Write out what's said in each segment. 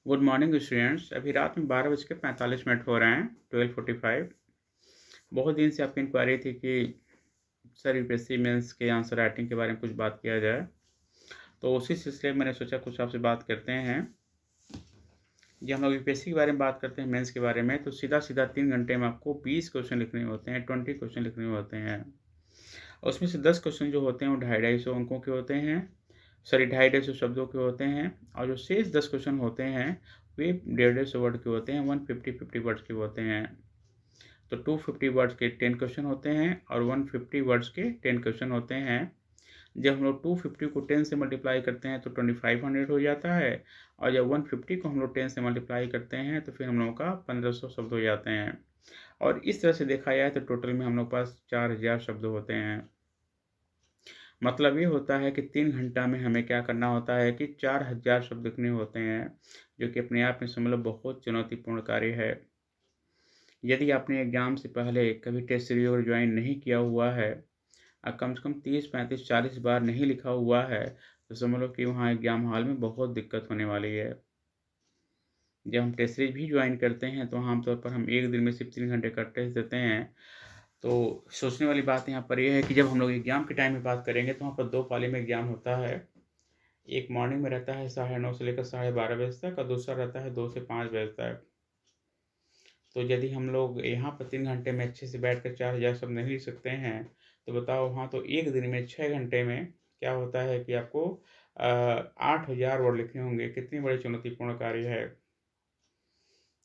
Good morning students. अभी रात में 12:45 हो रहे हैं, 12:45। बहुत दिन से आपकी इंक्वायरी थी कि सर यूपीएससी मेंस के आंसर राइटिंग के बारे में कुछ बात किया जाए, तो उसी सिलसिले में मैंने सोचा कुछ आपसे बात करते हैं। जब हम लोग यूपीएससी के बारे में बात करते हैं, मेंस के बारे में, तो सीधा सीधा 3 घंटे में आपको 20 क्वेश्चन लिखने होते हैं, 20 क्वेश्चन लिखने होते हैं। उसमें से 10 क्वेश्चन जो होते हैं वो 250-250 अंकों के होते हैं, सॉरी 250-250 शब्दों के होते हैं। और जो शेष 10 क्वेश्चन होते हैं वे 150-150 वर्ड के होते हैं, 150 वर्ड्स के होते हैं। तो 250 वर्ड्स के 10 क्वेश्चन होते हैं और 150 वर्ड्स के 10 क्वेश्चन होते हैं। जब हम लोग 250 को 10 से मल्टीप्लाई करते हैं तो 2500 हो जाता है, और जब 150 को हम लोग 10 से मल्टीप्लाई करते हैं तो फिर हम लोगों का 1500 शब्द हो जाते हैं। और इस तरह से देखा जाए तो टोटल में हम लोग पास 4000 शब्द होते हैं। मतलब ये होता है कि 3 घंटा में हमें क्या करना होता है कि 4000 शब्द लिखने होते हैं, जो कि अपने आप में समझ लो बहुत चुनौतीपूर्ण कार्य है। यदि आपने एग्ज़ाम से पहले कभी टेस्ट सीरीज़ और ज्वाइन नहीं किया हुआ है और कम से कम 30, 35, 40 बार नहीं लिखा हुआ है, तो समझ लो कि वहाँ एग्ज़ाम हॉल में बहुत दिक्कत होने वाली है। जब हम टेस्ट सीरीज़ भी ज्वाइन करते हैं तो आमतौर पर हम एक दिन में सिर्फ 3 घंटे का टेस्ट देते हैं। तो सोचने वाली बात यहाँ पर ये है कि जब हम लोग एग्ज़ाम के टाइम में बात करेंगे तो वहाँ पर 2 पाली में एग्ज़ाम होता है। एक मॉर्निंग में रहता है 9:30 से लेकर 12:30 बजे तक, और दूसरा रहता है 2 से 5 बजे तक। तो यदि हम लोग यहाँ पर 3 घंटे में अच्छे से बैठकर 4000 शब्द नहीं लिख सकते हैं, तो बताओ वहाँ तो एक दिन में 6 घंटे में क्या होता है कि आपको 8000 वर्ड लिखने होंगे। कितनी बड़ी चुनौतीपूर्ण कार्य है।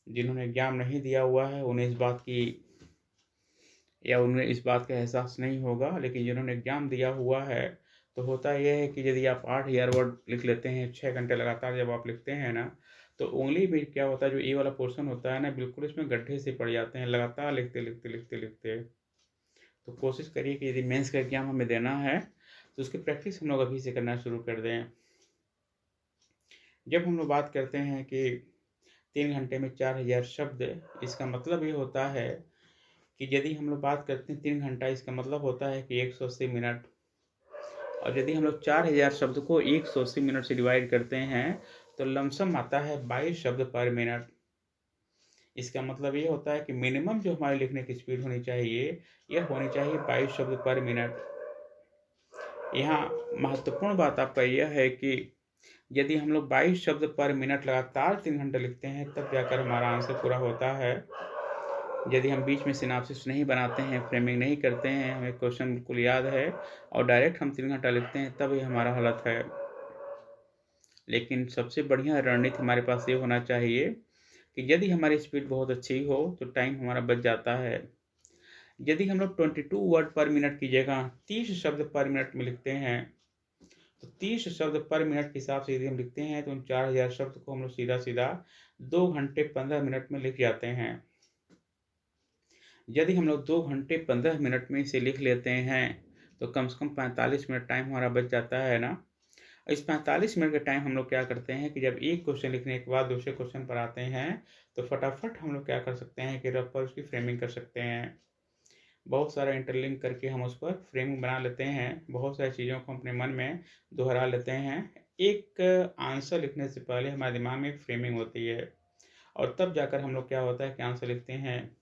जिन्होंने एग्ज़ाम नहीं दिया हुआ है उन्हें इस बात का एहसास नहीं होगा, लेकिन जिन्होंने एग्ज़ाम दिया हुआ है तो होता ये है कि यदि आप 8000 वर्ड लिख लेते हैं 6 घंटे लगातार जब आप लिखते हैं ना, तो उँगली में क्या होता है, जो ए वाला पोर्शन होता है ना, बिल्कुल इसमें गड्ढे से पड़ जाते हैं लगातार लिखते, लिखते, लिखते, लिखते। तो कोशिश करिए कि यदि मेंस का एग्ज़ाम हमें देना है तो उसकी प्रैक्टिस हम लोग अभी से करना शुरू कर दें। जब हम लोग बात करते हैं कि 3 घंटे में 4000 शब्द, इसका मतलब ये होता है कि यदि हम लोग बात करते हैं 3 घंटा, इसका मतलब होता है कि 180 मिनट। और यदि हम लोग 4000 शब्द को 180 मिनट से डिवाइड करते हैं तो लमसम आता है 22 शब्द पर मिनट। इसका मतलब ये होता है कि मिनिमम जो हमारी लिखने की स्पीड होनी चाहिए, यह होनी चाहिए 22 शब्द पर मिनट। यहाँ महत्वपूर्ण बात आपका यह है कि यदि हम लोग 22 शब्द पर मिनट लगातार 3 घंटे लिखते हैं तब जाकर हमारा आंसर पूरा होता है। यदि हम बीच में सिनॉप्सिस नहीं बनाते हैं, फ्रेमिंग नहीं करते हैं, हमें क्वेश्चन बिल्कुल याद है और डायरेक्ट हम 3 घंटा लिखते हैं, तब ये हमारा हालत है। लेकिन सबसे बढ़िया रणनीति हमारे पास ये होना चाहिए कि यदि हमारी स्पीड बहुत अच्छी हो तो टाइम हमारा बच जाता है। यदि हम लोग 22 वर्ड पर मिनट की जगह 30 शब्द पर मिनट में लिखते हैं, तो 30 शब्द पर मिनट के हिसाब से यदि हम लिखते हैं तो उन 4000 शब्द को हम लोग सीधा-सीधा 2 घंटे 15 मिनट में लिख जाते हैं। यदि हम लोग 2 घंटे 15 मिनट में इसे लिख लेते हैं, तो कम से कम 45 मिनट टाइम हमारा बच जाता है ना। इस 45 मिनट के टाइम हम लोग क्या करते हैं कि जब एक क्वेश्चन लिखने के बाद दूसरे क्वेश्चन पर आते हैं, तो फटाफट हम लोग क्या कर सकते हैं कि रफ पर उसकी फ्रेमिंग कर सकते हैं। बहुत सारा इंटरलिंक करके हम उस पर फ्रेमिंग बना लेते हैं, बहुत सारी चीज़ों को अपने मन में दोहरा लेते हैं। एक आंसर लिखने से पहले हमारे दिमाग में एक फ्रेमिंग होती है, और तब जाकर हम लोग क्या होता है कि आंसर लिखते हैं।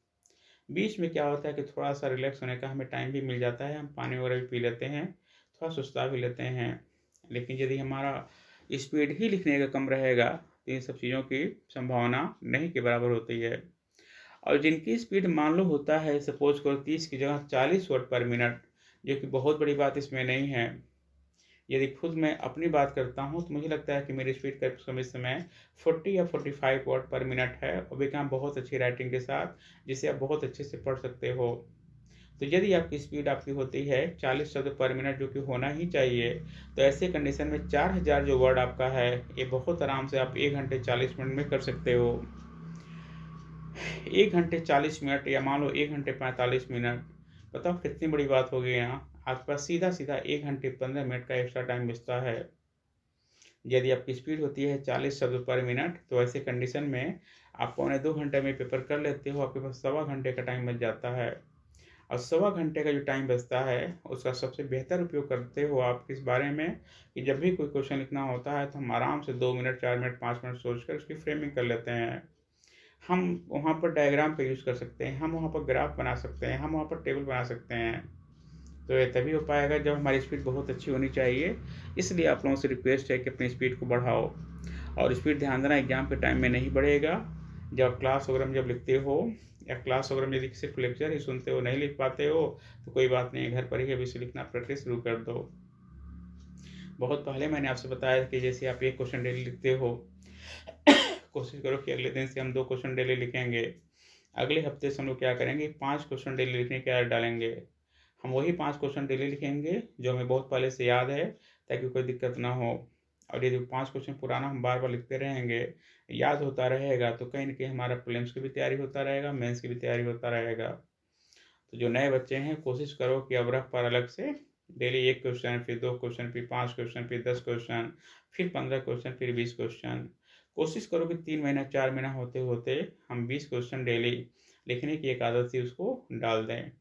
बीच में क्या होता है कि थोड़ा-सा रिलैक्स होने का हमें टाइम भी मिल जाता है, हम पानी वगैरह भी पी लेते हैं, थोड़ा सुस्ता भी लेते हैं। लेकिन यदि हमारा स्पीड ही लिखने का कम रहेगा, तो इन सब चीज़ों की संभावना नहीं के बराबर होती है। और जिनकी स्पीड मान लो होता है सपोज़ करो 30 की जगह 40 वर्ड पर मिनट, जो कि बहुत बड़ी बात इसमें नहीं है। यदि खुद मैं अपनी बात करता हूँ तो मुझे लगता है कि मेरी स्पीड करीब इस समय 40 या 45 वर्ड पर मिनट है, और भी काम बहुत अच्छी राइटिंग के साथ, जिसे आप बहुत अच्छे से पढ़ सकते हो। तो यदि आपकी स्पीड आपकी होती है 40 शब्द पर मिनट, जो कि होना ही चाहिए, तो ऐसे कंडीशन में 4000 जो वर्ड आपका है, ये बहुत आराम से आप 1 घंटे 40 मिनट में कर सकते हो। 1 घंटे 40 मिनट या मान लो 1 घंटे 45 मिनट, बताओ कितनी बड़ी बात हो गई यहाँ। आपके पास सीधा-सीधा 1 घंटे 15 मिनट का एक्स्ट्रा टाइम बचता है। यदि आपकी स्पीड होती है 40 शब्द पर मिनट, तो ऐसे कंडीशन में आप पौने 2 घंटे में पेपर कर लेते हो, आपके पास सवा घंटे का टाइम बच जाता है। और सवा घंटे का जो टाइम बचता है, उसका सबसे बेहतर उपयोग करते हो आप किस बारे में कि जब भी कोई क्वेश्चन लिखना होता है, तो हम आराम से 2 मिनट, 4 मिनट, 5 मिनट सोचकर उसकी फ्रेमिंग कर लेते हैं। हम वहाँ पर डायग्राम का यूज़ कर सकते हैं, हम वहाँ पर ग्राफ बना सकते हैं, हम वहाँ पर टेबल बना सकते हैं। तो ये तभी हो पाएगा जब हमारी स्पीड बहुत अच्छी होनी चाहिए। इसलिए आप लोगों से रिक्वेस्ट है कि अपनी स्पीड को बढ़ाओ, और स्पीड ध्यान देना एग्ज़ाम के टाइम में नहीं बढ़ेगा। जब क्लास वगैरह में जब लिखते हो, या क्लास वगैरह में यदि सिर्फ लेक्चर ही सुनते हो, नहीं लिख पाते हो, तो कोई बात नहीं, घर पर ही अभी से लिखना प्रैक्टिस शुरू कर दो। बहुत पहले मैंने आपसे बताया कि जैसे आप एक क्वेश्चन डेली लिखते हो, कोशिश करो कि अगले दिन से हम 2 क्वेश्चन डेली लिखेंगे। अगले हफ्ते से हम लोग क्या करेंगे, 5 क्वेश्चन डेली लिखने की आदत डालेंगे। हम वही 5 क्वेश्चन डेली लिखेंगे जो हमें बहुत पहले से याद है, ताकि कोई दिक्कत ना हो। और यदि 5 क्वेश्चन पुराना हम बार-बार लिखते रहेंगे, याद होता रहेगा, तो कहीं न कहीं हमारा प्रीलिम्स की भी तैयारी होता रहेगा, मेंस की भी तैयारी होता रहेगा। तो जो नए बच्चे हैं, कोशिश करो कि अब रफ पर अलग से डेली 1 क्वेश्चन, फिर 2 क्वेश्चन, फिर 5 क्वेश्चन, फिर 10 क्वेश्चन, फिर 15 क्वेश्चन, फिर 20 क्वेश्चन। कोशिश करो कि 3 महीना, 4 महीना होते-होते हम 20 क्वेश्चन डेली लिखने की एक आदत सी उसको डाल दें।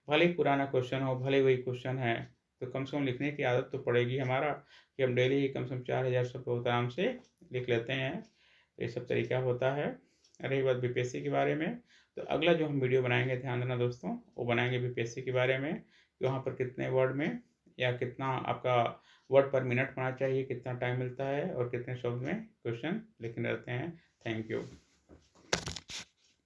भले ही पुराना क्वेश्चन हो, भले ही वही क्वेश्चन है, तो कम से कम लिखने की आदत तो पड़ेगी हमारा, कि हम डेली ही कम से कम 4000 शब्द बहुत आराम से लिख लेते हैं। तो ये सब तरीका होता है। रही बात बीपीएससी के बारे में, तो अगला जो हम वीडियो बनाएँगे, ध्यान देना दोस्तों, वो बनाएँगे बीपीएससी के बारे में, कि वहाँ पर कितने वर्ड में या कितना आपका वर्ड पर मिनट होना चाहिए, कितना टाइम मिलता है और कितने शब्द में क्वेश्चन लिखने रहते हैं। Thank you.